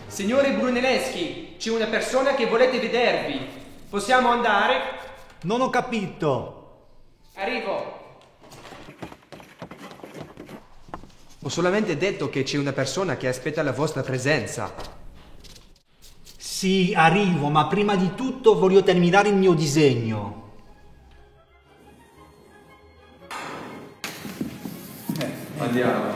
Signore Brunelleschi, c'è una persona che volete vedervi. Possiamo andare? Non ho capito. Arrivo. Ho solamente detto che c'è una persona che aspetta la vostra presenza. Sì, arrivo, ma prima di tutto voglio terminare il mio disegno. Andiamo.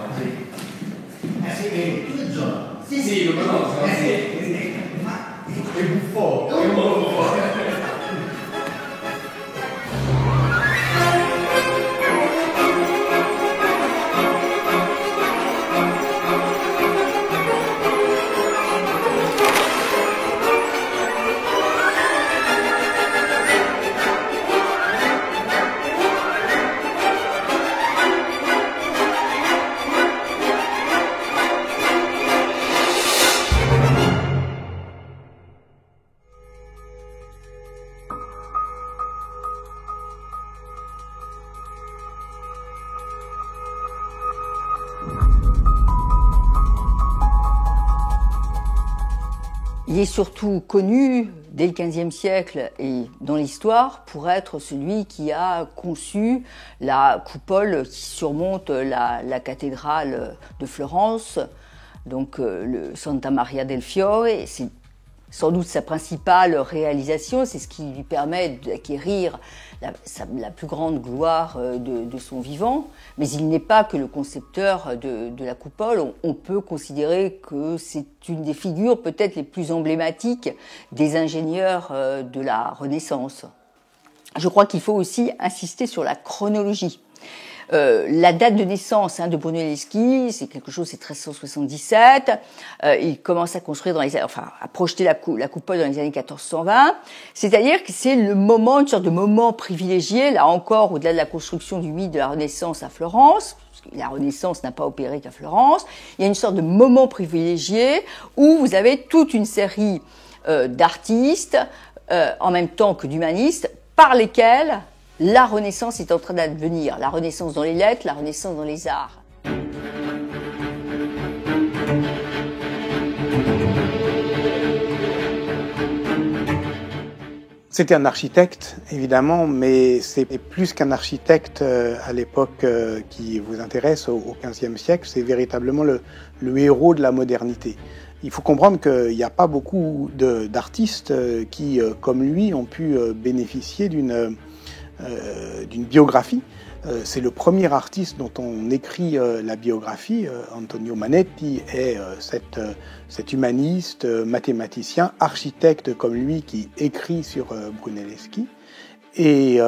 Sì, tu Giorgio. Sì, lo conosco, sì. Ma è buffo. È un buffo. Il est surtout connu dès le XVe siècle et dans l'histoire pour être celui qui a conçu la coupole qui surmonte la cathédrale de Florence, donc le Santa Maria del Fiore. C'est sans doute sa principale réalisation, c'est ce qui lui permet d'acquérir la plus grande gloire de son vivant. Mais il n'est pas que le concepteur de la coupole. On peut considérer que c'est une des figures peut-être les plus emblématiques des ingénieurs de la Renaissance. Je crois qu'il faut aussi insister sur la chronologie. La date de naissance de Brunelleschi, c'est quelque chose, c'est 1377. Il commence à construire à projeter la coupole dans les années 1420. C'est-à-dire que c'est le moment, une sorte de moment privilégié, là encore, au-delà de la construction du mythe de la Renaissance à Florence, parce que la Renaissance n'a pas opéré qu'à Florence. Il y a une sorte de moment privilégié où vous avez toute une série d'artistes, en même temps que d'humanistes, par lesquels la Renaissance est en train d'advenir, la Renaissance dans les lettres, la Renaissance dans les arts. C'était un architecte, évidemment, mais c'est plus qu'un architecte à l'époque qui vous intéresse, au XVe siècle, c'est véritablement le héros de la modernité. Il faut comprendre qu'il n'y a pas beaucoup d'artistes qui, comme lui, ont pu bénéficier d'une biographie. C'est le premier artiste dont on écrit la biographie. Antonio Manetti est cet humaniste, mathématicien, architecte comme lui qui écrit sur Brunelleschi. Et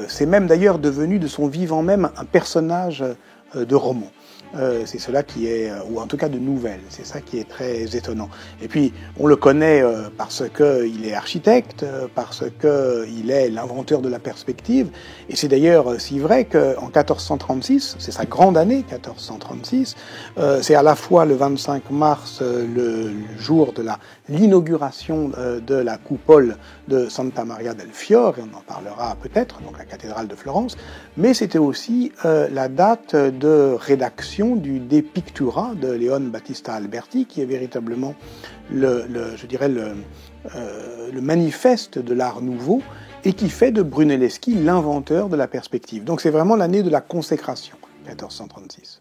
c'est même d'ailleurs devenu de son vivant même un personnage de roman. C'est cela qui est, ou en tout cas de nouvelles, c'est ça qui est très étonnant. Et puis, on le connaît parce qu'il est architecte, parce qu'il est l'inventeur de la perspective, et c'est d'ailleurs si vrai qu'en 1436, c'est sa grande année, 1436, c'est à la fois le 25 mars, le jour de l'inauguration de la coupole de Santa Maria del Fiore, et on en parlera peut-être, donc la cathédrale de Florence, mais c'était aussi la date de rédaction du De Pictura de Leon Battista Alberti, qui est véritablement le manifeste de l'art nouveau et qui fait de Brunelleschi l'inventeur de la perspective. Donc c'est vraiment l'année de la consécration, 1436.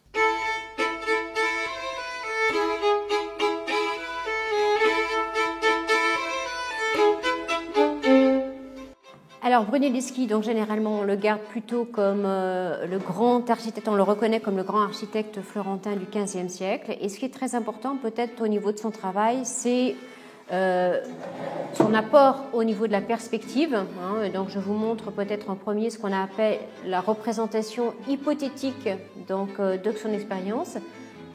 Alors Brunelleschi, donc généralement on le garde plutôt comme le grand architecte, on le reconnaît comme le grand architecte florentin du XVe siècle. Et ce qui est très important peut-être au niveau de son travail, c'est son apport au niveau de la perspective. Donc je vous montre peut-être en premier ce qu'on appelle la représentation hypothétique donc, de son expérience,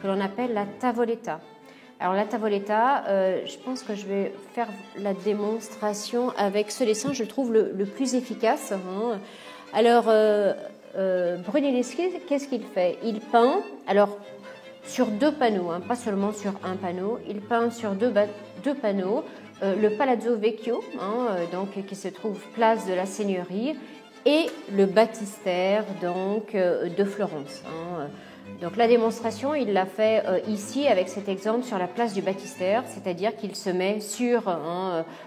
que l'on appelle la tavoletta. Alors la tavoletta, je pense que je vais faire la démonstration avec ce dessin, je le trouve le plus efficace. Alors Brunelleschi, qu'est-ce qu'il fait? Il peint, alors sur 2 panneaux, pas seulement sur un panneau, il peint sur deux panneaux le Palazzo Vecchio, donc, qui se trouve place de la Seigneurie, et le baptistère donc, de Florence. Donc la démonstration, il l'a fait ici avec cet exemple sur la place du baptistère, c'est-à-dire qu'il se met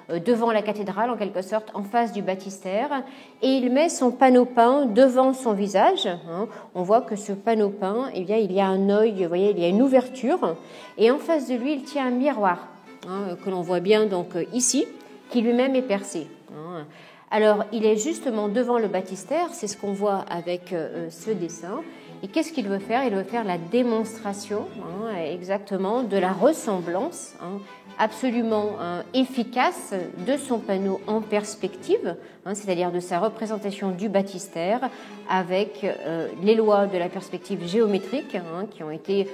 devant la cathédrale en quelque sorte, en face du baptistère, et il met son panneau peint devant son visage. On voit que ce panneau peint, eh bien, il y a un œil, vous voyez, il y a une ouverture, et en face de lui, il tient un miroir, que l'on voit bien donc ici, qui lui-même est percé. Alors il est justement devant le baptistère, c'est ce qu'on voit avec ce dessin. Et qu'est-ce qu'il veut faire? Il veut faire la démonstration exactement de la ressemblance absolument efficace de son panneau en perspective, c'est-à-dire de sa représentation du baptistère avec les lois de la perspective géométrique qui ont été,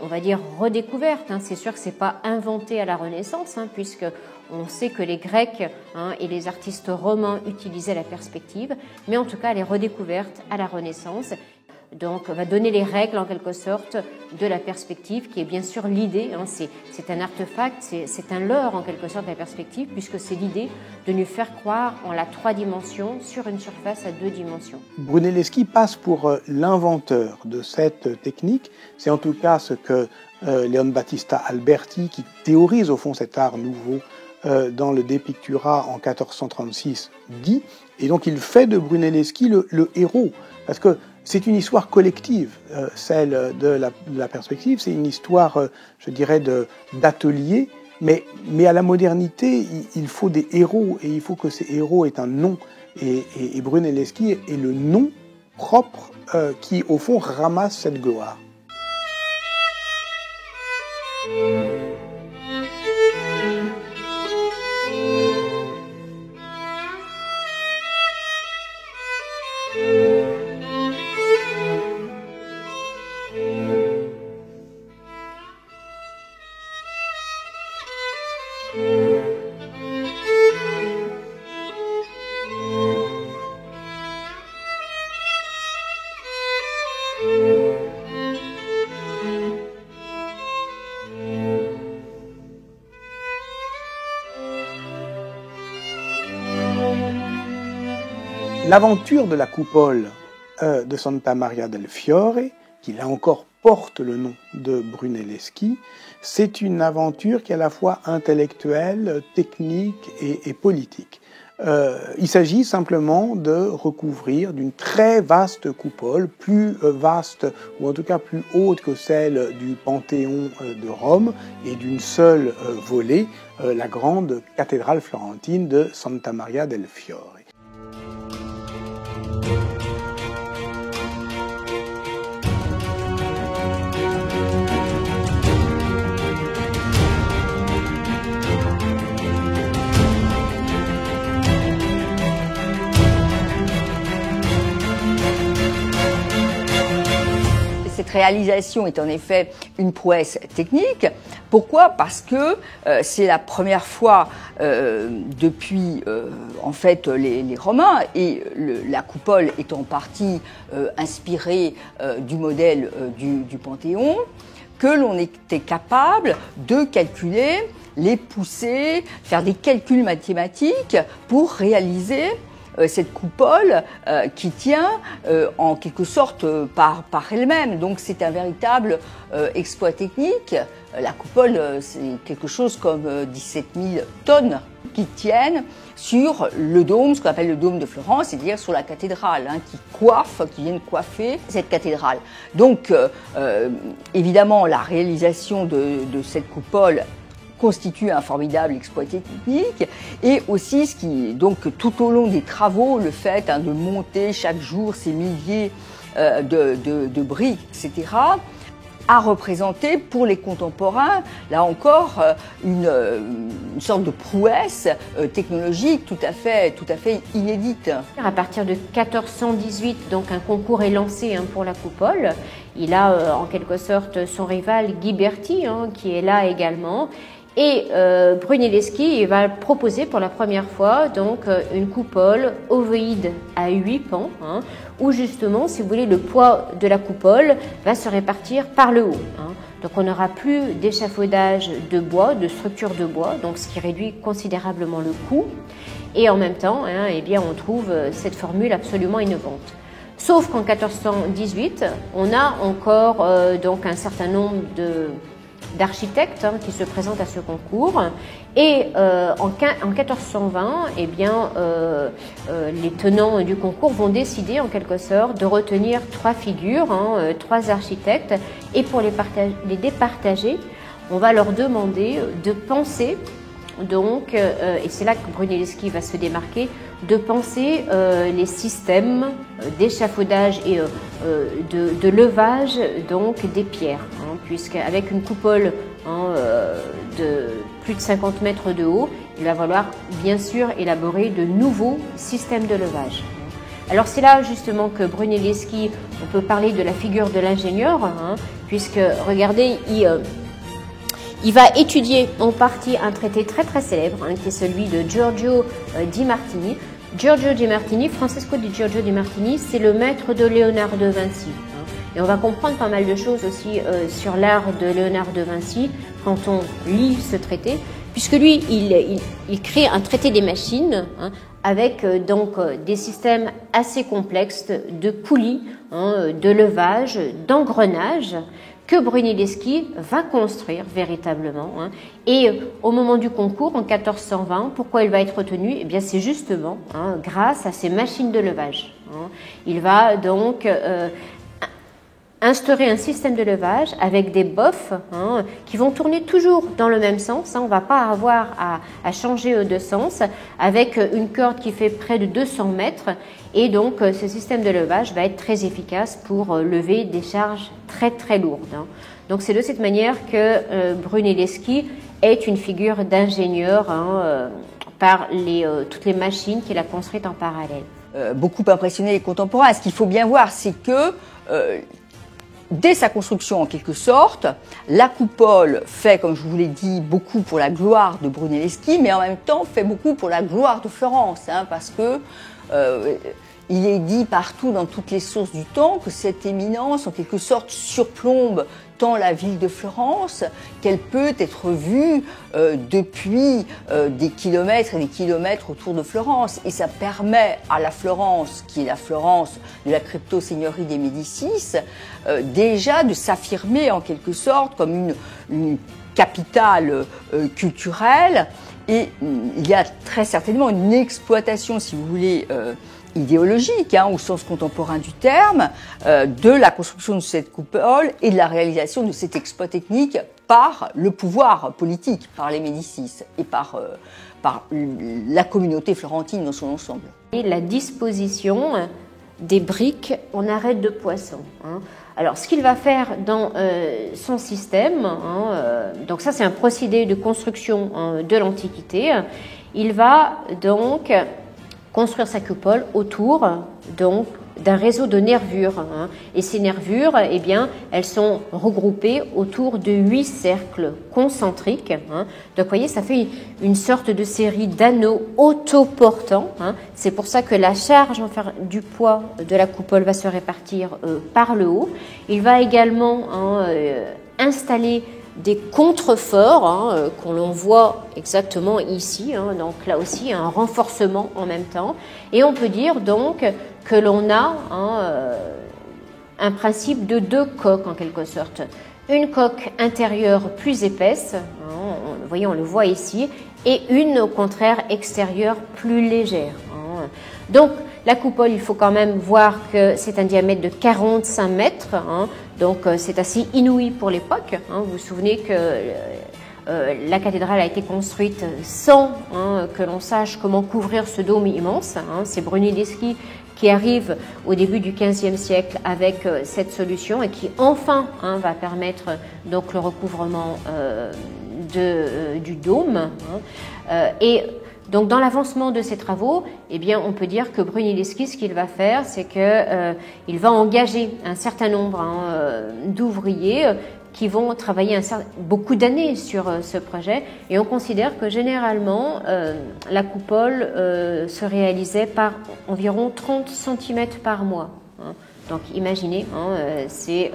on va dire, redécouvertes. C'est sûr que ce n'est pas inventé à la Renaissance, puisque on sait que les Grecs et les artistes romains utilisaient la perspective, mais en tout cas elle est redécouverte à la Renaissance. Donc, on va donner les règles, en quelque sorte, de la perspective, qui est bien sûr l'idée. C'est un artefact, c'est un leurre, en quelque sorte, de la perspective, puisque c'est l'idée de nous faire croire en la 3 dimensions sur une surface à 2 dimensions. Brunelleschi passe pour l'inventeur de cette technique. C'est en tout cas ce que Leon Battista Alberti, qui théorise au fond cet art nouveau dans le De Pictura en 1436, dit. Et donc, il fait de Brunelleschi le héros, parce que c'est une histoire collective, celle de la perspective. C'est une histoire, je dirais, d'atelier. Mais à la modernité, il faut des héros, et il faut que ces héros aient un nom. Et Brunelleschi est le nom propre qui, au fond, ramasse cette gloire. L'aventure de la coupole de Santa Maria del Fiore, qui là encore porte le nom de Brunelleschi, c'est une aventure qui est à la fois intellectuelle, technique et politique. Il s'agit simplement de recouvrir d'une très vaste coupole, plus vaste ou en tout cas plus haute que celle du Panthéon de Rome et d'une seule volée, la grande cathédrale florentine de Santa Maria del Fiore. Cette réalisation est en effet une prouesse technique. Pourquoi? Parce que c'est la première fois depuis en fait les Romains, et la coupole est en partie inspirée du modèle du Panthéon, que l'on était capable de calculer les poussées, faire des calculs mathématiques pour réaliser cette coupole qui tient en quelque sorte par elle-même. Donc c'est un véritable exploit technique. La coupole, c'est quelque chose comme 17 000 tonnes qui tiennent sur le dôme, ce qu'on appelle le dôme de Florence, c'est-à-dire sur la cathédrale, qui viennent coiffer cette cathédrale. Donc évidemment, la réalisation de cette coupole constitue un formidable exploit technique, et aussi ce qui, donc, tout au long des travaux, le fait de monter chaque jour ces milliers de briques, etc., à représenter pour les contemporains, là encore, une sorte de prouesse technologique tout à fait inédite. À partir de 1418, donc un concours est lancé pour la coupole. Il a en quelque sorte son rival Ghiberti qui est là également. Et Brunelleschi va proposer pour la première fois donc une coupole ovoïde à 8 pans, où justement, si vous voulez, le poids de la coupole va se répartir par le haut. Donc on n'aura plus d'échafaudage de bois, de structure de bois, donc ce qui réduit considérablement le coût. Et en même temps, eh bien, on trouve cette formule absolument innovante. Sauf qu'en 1418, on a encore donc un certain nombre d'architectes qui se présentent à ce concours, et en 1420, eh bien, les tenants du concours vont décider en quelque sorte de retenir 3 figures, 3 architectes, et pour les départager, on va leur demander de penser, donc, et c'est là que Brunelleschi va se démarquer, de penser les systèmes d'échafaudage et de levage donc des pierres, puisqu'avec une coupole de plus de 50 mètres de haut, il va falloir bien sûr élaborer de nouveaux systèmes de levage. Alors c'est là justement que Brunelleschi, on peut parler de la figure de l'ingénieur, puisque regardez, il va étudier en partie un traité très très célèbre, qui est celui de Giorgio di Martini. Giorgio di Martini, Francesco di Giorgio di Martini, c'est le maître de Léonard de Vinci. Et on va comprendre pas mal de choses aussi sur l'art de Léonard de Vinci quand on lit ce traité, puisque lui, il crée un traité des machines avec donc des systèmes assez complexes de poulies, de levage, d'engrenage, que Brunelleschi va construire véritablement. Et au moment du concours, en 1420, pourquoi il va être retenu? Eh bien, c'est justement grâce à ces machines de levage. Il va donc instaurer un système de levage avec des boffes qui vont tourner toujours dans le même sens. On ne va pas avoir à changer de sens, avec une corde qui fait près de 200 mètres. Et donc, ce système de levage va être très efficace pour lever des charges très très lourdes. Donc, c'est de cette manière que Brunelleschi est une figure d'ingénieur par toutes les machines qu'il a construites en parallèle. Beaucoup impressionné les contemporains. Ce qu'il faut bien voir, c'est que dès sa construction, en quelque sorte, la coupole fait, comme je vous l'ai dit, beaucoup pour la gloire de Brunelleschi, mais en même temps fait beaucoup pour la gloire de Florence, parce que il est dit partout dans toutes les sources du temps que cette éminence, en quelque sorte, surplombe tant la ville de Florence qu'elle peut être vue depuis des kilomètres et des kilomètres autour de Florence. Et ça permet à la Florence, qui est la Florence de la crypto-seigneurie des Médicis, déjà de s'affirmer en quelque sorte comme une capitale culturelle. Et il y a très certainement une exploitation, si vous voulez, idéologique, au sens contemporain du terme, de la construction de cette coupole et de la réalisation de cet exploit technique par le pouvoir politique, par les Médicis et par la communauté florentine dans son ensemble. Et la disposition des briques en arête de poisson. Alors, ce qu'il va faire dans son système, donc ça c'est un procédé de construction de l'Antiquité, il va donc construire sa coupole autour donc d'un réseau de nervures. Et ces nervures, eh bien, elles sont regroupées autour de 8 cercles concentriques. Donc, vous voyez, ça fait une sorte de série d'anneaux autoportants. C'est pour ça que la charge du poids de la coupole va se répartir par le haut. Il va également installer des contreforts qu'on l'on voit exactement ici, donc là aussi un renforcement en même temps, et on peut dire donc que l'on a un principe de 2 coques en quelque sorte, une coque intérieure plus épaisse, vous voyez, on le voit ici, et une au contraire extérieure plus légère. Donc la coupole, il faut quand même voir que c'est un diamètre de 45 mètres, donc c'est assez inouï pour l'époque. Vous vous souvenez que la cathédrale a été construite sans que l'on sache comment couvrir ce dôme immense. C'est Brunelleschi qui arrive au début du XVe siècle avec cette solution et qui enfin va permettre donc le recouvrement du dôme. Et donc dans l'avancement de ces travaux, eh bien, on peut dire que Brunelleschi, ce qu'il va faire, c'est qu'il va engager un certain nombre d'ouvriers qui vont travailler beaucoup d'années sur ce projet, et on considère que généralement la coupole se réalisait par environ 30 cm par mois. Donc imaginez, c'est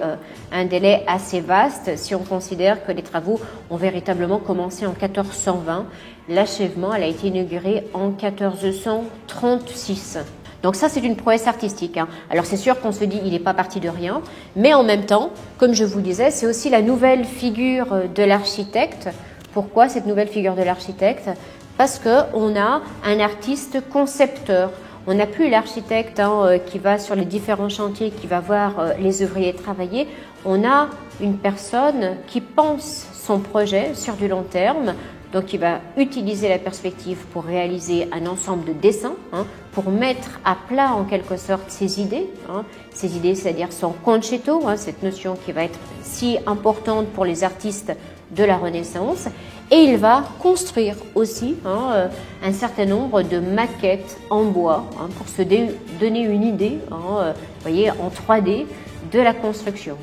un délai assez vaste si on considère que les travaux ont véritablement commencé en 1420. L'achèvement, elle a été inauguré en 1436. Donc ça, c'est une prouesse artistique. Alors c'est sûr qu'on se dit, il n'est pas parti de rien, mais en même temps, comme je vous disais, c'est aussi la nouvelle figure de l'architecte. Pourquoi cette nouvelle figure de l'architecte? Parce qu'on a un artiste concepteur. On n'a plus l'architecte qui va sur les différents chantiers, qui va voir les ouvriers travailler. On a une personne qui pense son projet sur du long terme. Donc, il va utiliser la perspective pour réaliser un ensemble de dessins, pour mettre à plat en quelque sorte ses idées. Ses idées, c'est-à-dire son concetto, cette notion qui va être si importante pour les artistes de la Renaissance. Et il va construire aussi un certain nombre de maquettes en bois pour se donner une idée, voyez, en 3D de la construction.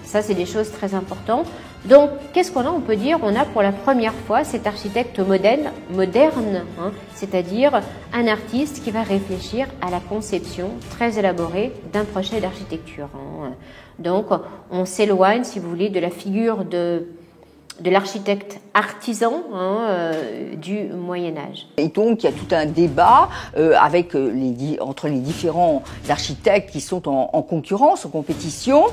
Ça, c'est des choses très importantes. Donc, qu'est-ce qu'on a? On peut dire, on a pour la première fois cet architecte moderne, c'est-à-dire un artiste qui va réfléchir à la conception très élaborée d'un projet d'architecture. Donc, on s'éloigne, si vous voulez, de la figure de l'architecte artisan du Moyen-Âge. Et donc, il y a tout un débat entre les différents architectes qui sont en concurrence, en compétition.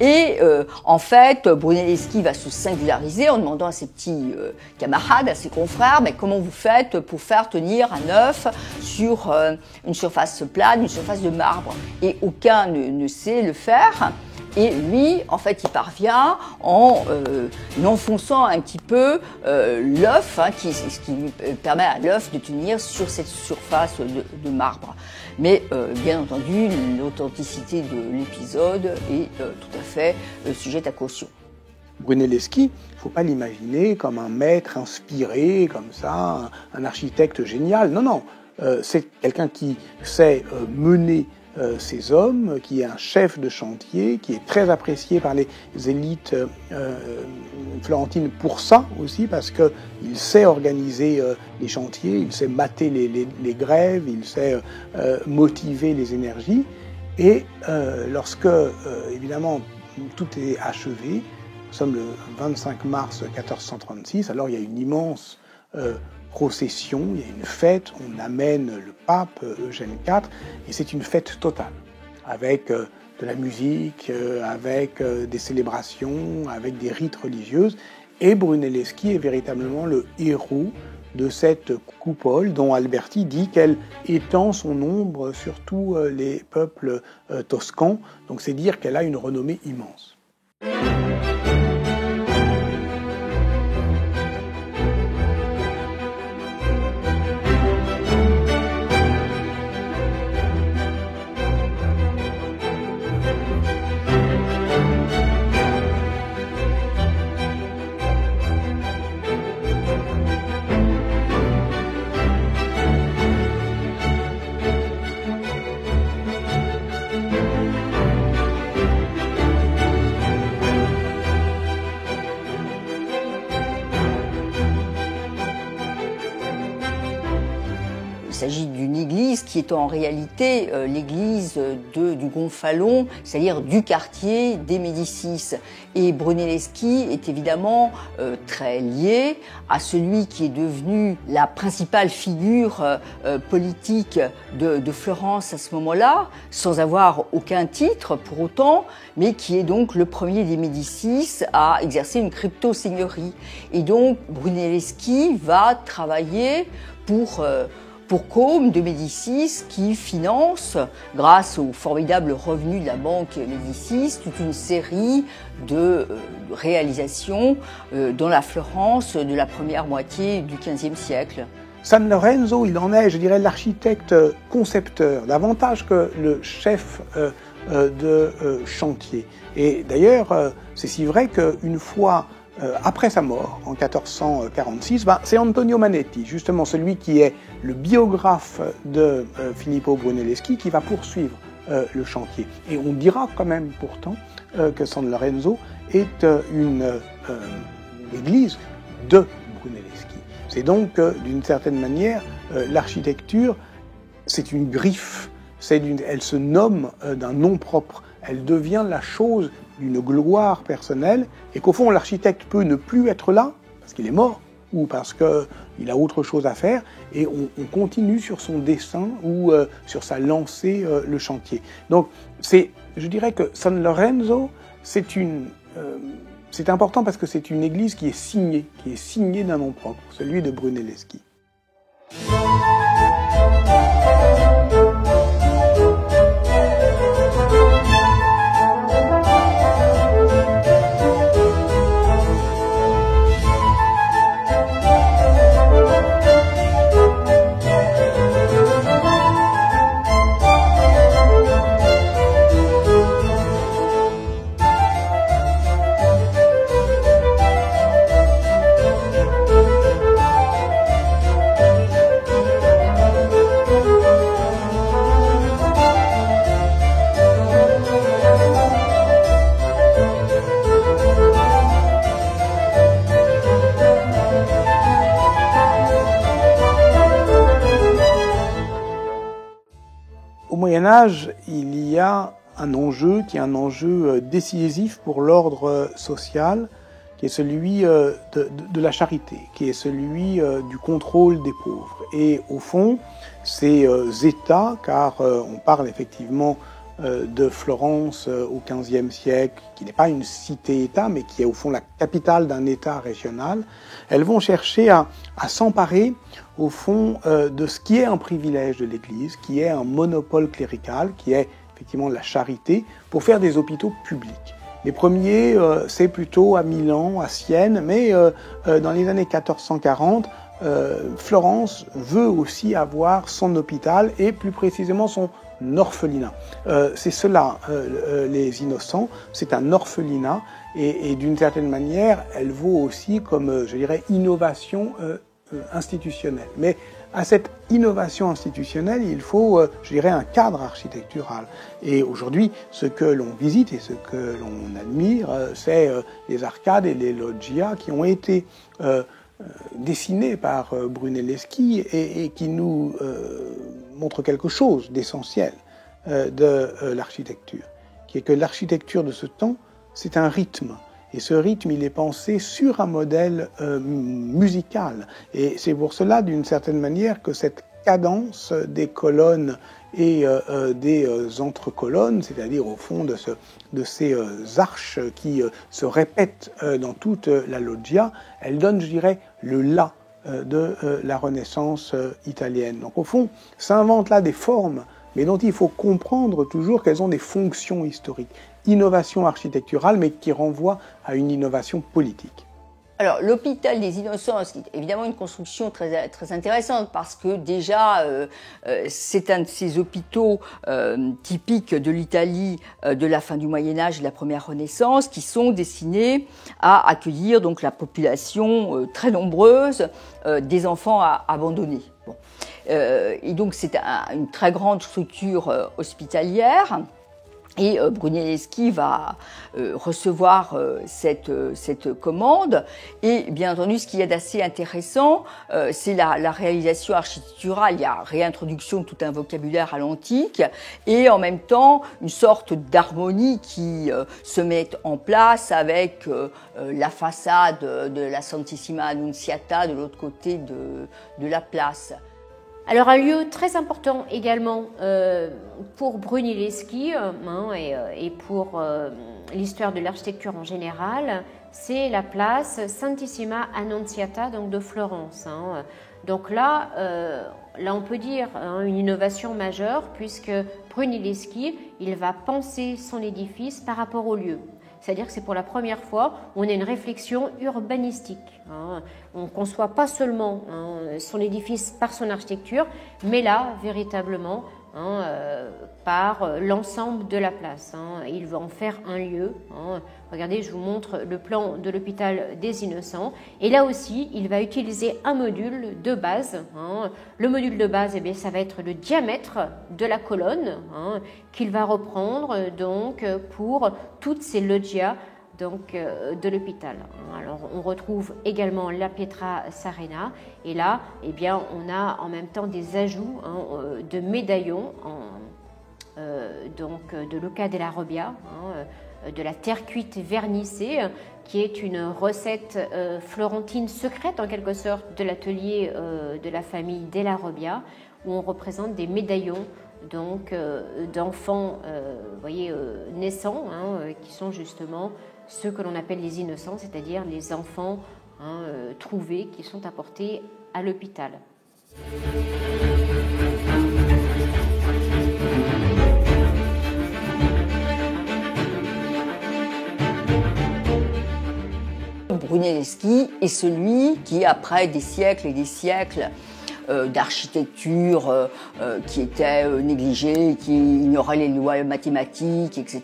Et en fait, Brunelleschi va se singulariser en demandant à ses petits camarades, à ses confrères, mais comment vous faites pour faire tenir un œuf sur une surface plane, une surface de marbre? Et aucun ne sait le faire. Et lui, en fait, il parvient en enfonçant un petit peu l'œuf, ce qui lui permet à l'œuf de tenir sur cette surface de marbre. Mais bien entendu, l'authenticité de l'épisode est tout à fait sujette à caution. Brunelleschi, il ne faut pas l'imaginer comme un maître inspiré, comme ça, un architecte génial. Non, non, c'est quelqu'un qui sait mener ces hommes, qui est un chef de chantier, qui est très apprécié par les élites florentines pour ça aussi, parce qu'il sait organiser les chantiers, il sait mater les grèves, il sait motiver les énergies. Et lorsque, évidemment, tout est achevé, nous sommes le 25 mars 1436, alors il y a une immense procession, il y a une fête, on amène le pape Eugène IV, et c'est une fête totale, avec de la musique, avec des célébrations, avec des rites religieuses, et Brunelleschi est véritablement le héros de cette coupole dont Alberti dit qu'elle étend son ombre sur tous les peuples toscans, donc c'est dire qu'elle a une renommée immense. Il s'agit d'une église qui est en réalité l'église du Gonfalon, c'est-à-dire du quartier des Médicis. Et Brunelleschi est évidemment très lié à celui qui est devenu la principale figure politique de Florence à ce moment-là, sans avoir aucun titre pour autant, mais qui est donc le premier des Médicis à exercer une crypto-seigneurie. Et donc Brunelleschi va travailler pour pour Côme de Médicis qui finance, grâce aux formidables revenus de la banque Médicis, toute une série de réalisations dans la Florence de la première moitié du XVe siècle. San Lorenzo, il en est, je dirais, l'architecte concepteur, davantage que le chef de chantier. Et d'ailleurs, c'est si vrai qu'une fois après sa mort, en 1446, c'est Antonio Manetti, justement celui qui est le biographe de Filippo Brunelleschi, qui va poursuivre le chantier. Et on dira quand même pourtant que San Lorenzo est une église de Brunelleschi. C'est donc, d'une certaine manière, l'architecture, c'est une griffe, elle se nomme d'un nom propre, elle devient la chose d'une gloire personnelle, et qu'au fond, l'architecte peut ne plus être là, parce qu'il est mort, ou parce qu'il a autre chose à faire, et on continue sur son dessin ou sur sa lancée le chantier. Donc, je dirais que San Lorenzo, c'est important parce que c'est une église qui est signée d'un nom propre, celui de Brunelleschi. Au Moyen-Âge, il y a un enjeu qui est un enjeu décisif pour l'ordre social, qui est celui de la charité, qui est celui du contrôle des pauvres. Et au fond, ces États, car on parle effectivement de Florence au XVe siècle, qui n'est pas une cité-État, mais qui est au fond la capitale d'un État régional, elles vont chercher à s'emparer, au fond, de ce qui est un privilège de l'Église, qui est un monopole clérical, qui est effectivement la charité, pour faire des hôpitaux publics. Les premiers, c'est plutôt à Milan, à Sienne, mais dans les années 1440, Florence veut aussi avoir son hôpital et plus précisément son orphelinat. C'est cela, les Innocents, c'est un orphelinat et d'une certaine manière, elle vaut aussi comme, je dirais, innovation institutionnelle. Mais à cette innovation institutionnelle, il faut, je dirais, un cadre architectural. Et aujourd'hui, ce que l'on visite et ce que l'on admire, c'est les arcades et les loggias qui ont été dessinés par Brunelleschi et qui nous montrent quelque chose d'essentiel de l'architecture, qui est que l'architecture de ce temps, c'est un rythme. Et ce rythme, il est pensé sur un modèle musical. Et c'est pour cela, d'une certaine manière, que cette cadence des colonnes et des entrecolonnes, c'est-à-dire au fond de ces arches qui se répètent dans toute la loggia, elle donne, je dirais, le la de la Renaissance italienne. Donc au fond, s'inventent là des formes, mais dont il faut comprendre toujours qu'elles ont des fonctions historiques. Innovation architecturale, mais qui renvoie à une innovation politique. Alors, l'hôpital des Innocents, c'est évidemment une construction très, très intéressante parce que déjà, c'est un de ces hôpitaux typiques de l'Italie de la fin du Moyen-Âge et de la première Renaissance qui sont destinés à accueillir donc la population très nombreuse des enfants abandonnés. Bon. Et donc, c'est une très grande structure hospitalière. Et Brunelleschi va recevoir cette commande. Et bien entendu, ce qu'il y a d'assez intéressant, c'est la réalisation architecturale. Il y a réintroduction de tout un vocabulaire à l'antique et en même temps une sorte d'harmonie qui se met en place avec la façade de la Santissima Annunziata de l'autre côté de la place. Alors un lieu très important également pour Brunelleschi et pour l'histoire de l'architecture en général, c'est la place Santissima Annunziata donc de Florence. Donc là, là on peut dire une innovation majeure, puisque Brunelleschi, il va penser son édifice par rapport au lieu. C'est-à-dire que c'est pour la première fois où on a une réflexion urbanistique. On ne conçoit pas seulement son édifice par son architecture, mais là, véritablement, par l'ensemble de la place. Il va en faire un lieu. Regardez, je vous montre le plan de l'hôpital des Innocents. Et là aussi, il va utiliser un module de base. Le module de base, eh bien, ça va être le diamètre de la colonne qu'il va reprendre donc, pour toutes ces loggias donc, de l'hôpital. Alors, on retrouve également la Pietra Sarena, et là, eh bien, on a en même temps des ajouts de médaillons donc, de Luca della Robbia, de la terre cuite vernissée, qui est une recette florentine secrète en quelque sorte de l'atelier de la famille della Robbia, où on représente des médaillons donc d'enfants voyez, naissants, qui sont justement ceux que l'on appelle les innocents, c'est-à-dire les enfants trouvés qui sont apportés à l'hôpital. Brunelleschi est celui qui, après des siècles et des siècles d'architecture qui était négligée, qui ignorait les lois mathématiques, etc.,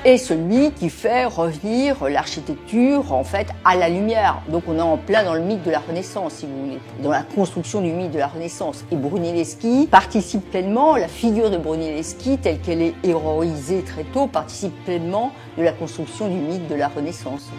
est celui qui fait revenir l'architecture en fait à la lumière. Donc on est en plein dans le mythe de la Renaissance, si vous voulez, dans la construction du mythe de la Renaissance. Et Brunelleschi participe pleinement, la figure de Brunelleschi telle qu'elle est héroïsée très tôt, participe pleinement de la construction du mythe de la Renaissance.